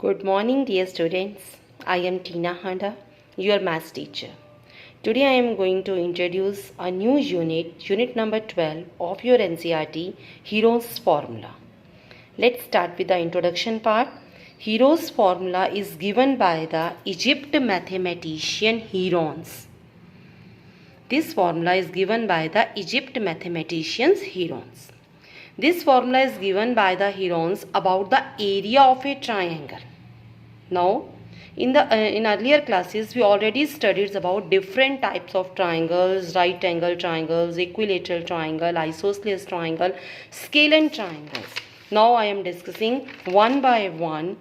Good morning, dear students. I am Tina Handa, your maths teacher. Today I am going to introduce a new unit number 12 of your NCERT, Hero's Formula. Let's start with the introduction part. Hero's formula is given by the Egypt mathematician Herons. This formula is given by the Egypt mathematicians Herons. This formula is given by the Herons about the area of a triangle. Now, in earlier classes, we already studied about different types of triangles, right angle triangles, equilateral triangle, isosceles triangle, scalene triangles. Now, I am discussing one by one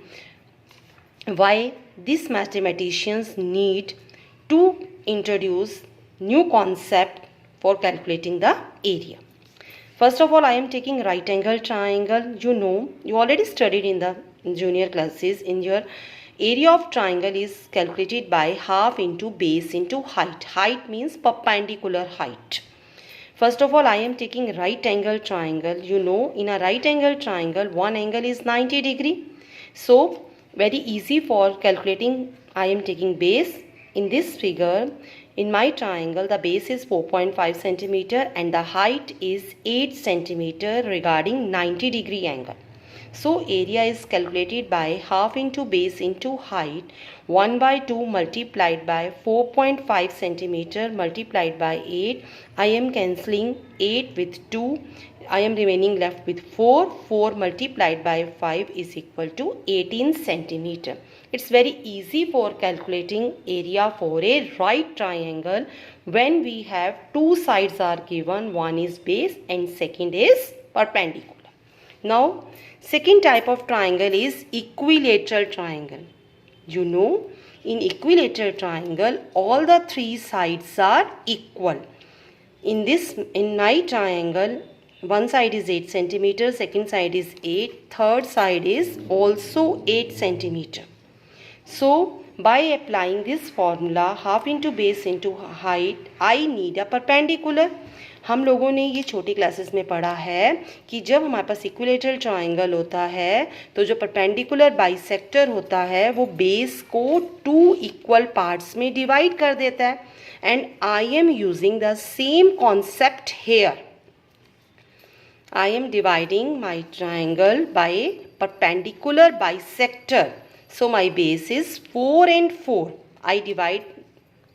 why these mathematicians need to introduce new concept for calculating the area. First of all, I am taking right angle triangle. You already studied in the junior classes. In your area of triangle is calculated by half into base into height. Height means perpendicular height. First of all, I am taking right angle triangle. In a right angle triangle, one angle is 90 degree. So, very easy for calculating. I am taking base. In this figure, in my triangle, the base is 4.5 centimeter and the height is 8 centimeter regarding 90 degree angle. So, area is calculated by half into base into height, 1 by 2 multiplied by 4.5 centimeter multiplied by 8. I am cancelling 8 with 2. I am remaining left with 4. 4 multiplied by 5 is equal to 18 centimeter. It's very easy for calculating area for a right triangle when we have two sides are given. One is base and second is perpendicular. Now, second type of triangle is equilateral triangle. In equilateral triangle, all the three sides are equal. In my triangle, one side is 8 centimeter, second side is 8, third side is also 8 centimeter. So, by applying this formula, half into base into height, I need a perpendicular. हम लोगों ने ये छोटी classes में पढ़ा है कि जब हमारे पास इक्विलेटरल ट्राइंगल होता है तो जो परपेंडिकुलर बाइसेक्टर होता है वो बेस को 2 इक्वल पार्ट्स में डिवाइड कर देता है. And I am using the same concept here. I am dividing my triangle by perpendicular bisector. So my base is 4 and 4. I divide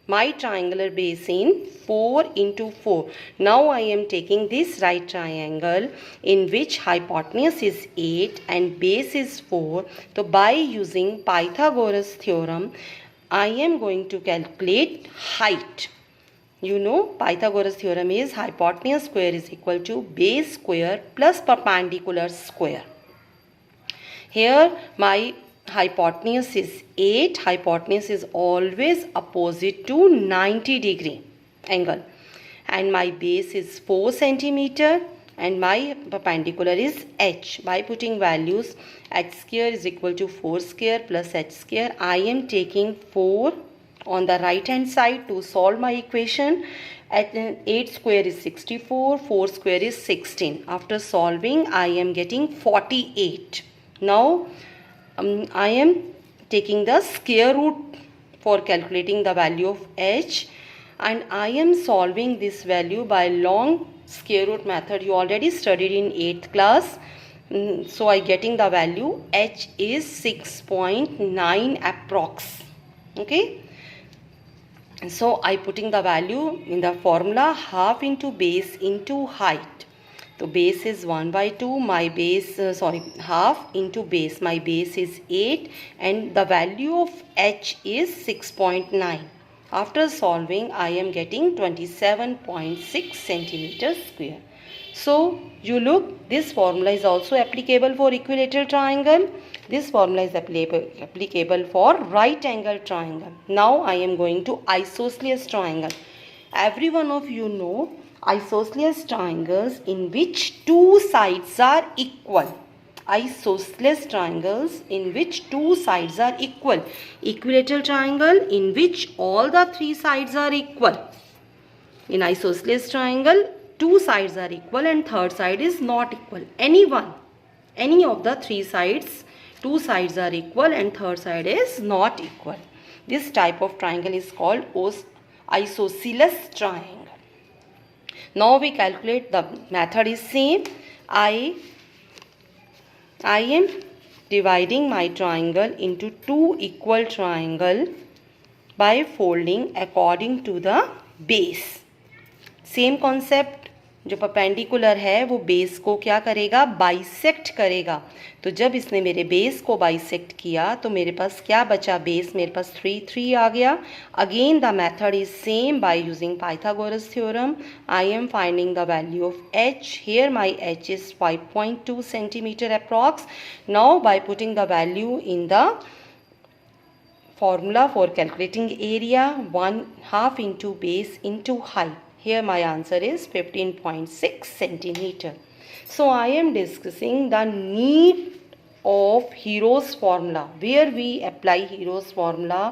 my triangular base in 4 into 4. Now I am taking this right triangle in which hypotenuse is 8 and base is 4. So by using Pythagoras theorem, I am going to calculate height. Pythagoras theorem is hypotenuse square is equal to base square plus perpendicular square. Here my hypotenuse is 8. Hypotenuse is always opposite to 90 degree angle. And my base is 4 centimeter and my perpendicular is h. By putting values, h square is equal to 4 square plus h square. I am taking 4 on the right hand side to solve my equation. At 8 square is 64, 4 square is 16. After solving, I am getting 48. Now, I am taking the square root for calculating the value of h, and I am solving this value by long square root method. You already studied in 8th class. So, I getting the value h is 6.9 approx. Okay. So, I putting the value in the formula half into base into height. So, base is 1 by 2, my base, half into base. My base is 8 and the value of h is 6.9. After solving, I am getting 27.6 centimeters square. So, this formula is also applicable for equilateral triangle. This formula is applicable for right angle triangle. Now, I am going to isosceles triangle. Every one of you know isosceles triangles in which two sides are equal. Isosceles triangles in which two sides are equal. Equilateral triangle in which all the three sides are equal. In isosceles triangle, two sides are equal and third side is not equal. Any of the three sides two sides are equal and third side is not equal. This type of triangle is called isosceles triangle. Now we calculate. The method is same. I am dividing my triangle into two equal triangle by folding according to the base. Same concept, जो perpendicular है वो base को क्या करेगा, bisect करेगा. तो जब इसने मेरे बेस को बाइसेक्ट किया तो मेरे पास क्या बचा, बेस मेरे पास 3 आ गया. Again the method is same. By using Pythagoras theorem I am finding the value of h. Here my h is 5.2 centimeter approx. Now by putting the value in the formula for calculating area, 1/2 into base into height. Here my answer is 15.6 centimeter. So I am discussing the need of Hero's formula, where we apply Hero's formula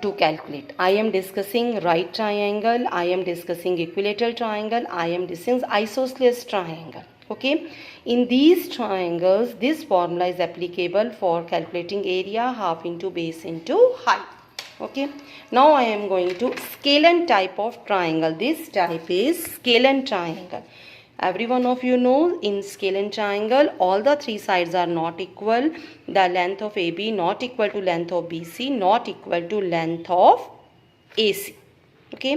to calculate. I am discussing right triangle, I am discussing equilateral triangle, I am discussing isosceles triangle. Okay, in these triangles this formula is applicable for calculating area, half into base into height. Okay, now I am going to scalene type of triangle. This type is scalene triangle. Every one of you know, in scalene triangle all the three sides are not equal. The length of AB not equal to length of BC, not equal to length of AC. Okay,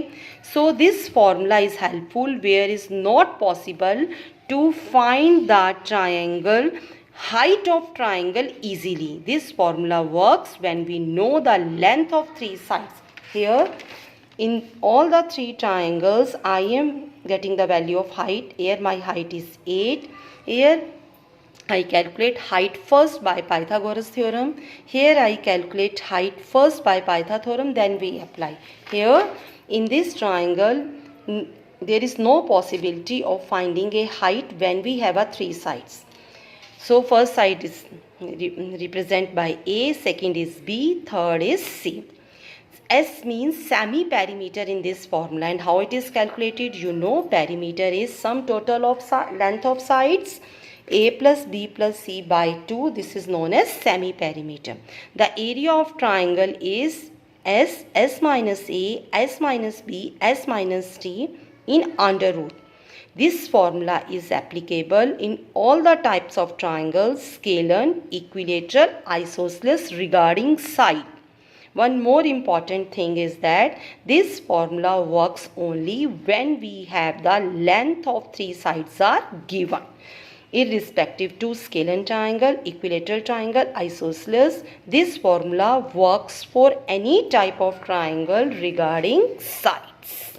so this formula is helpful where is not possible to find the triangle height of triangle easily. This formula works when we know the length of three sides. Here in all the three triangles I am getting the value of height. Here my height is 8. Here I calculate height first by Pythagoras theorem. Here I calculate height first by Pythagoras theorem, then we apply. Here in this triangle there is no possibility of finding a height when we have a three sides. So first side is represented by A, second is B, third is C. S means semi-perimeter in this formula, and how it is calculated, you know, perimeter is sum total of length of sides A plus B plus C by 2. This is known as semi-perimeter. The area of triangle is S minus A, S minus B, S minus T in under root. This formula is applicable in all the types of triangles, scalene, equilateral, isosceles regarding side. One more important thing is that this formula works only when we have the length of three sides are given. Irrespective to scalene triangle, equilateral triangle, isosceles, this formula works for any type of triangle regarding sides.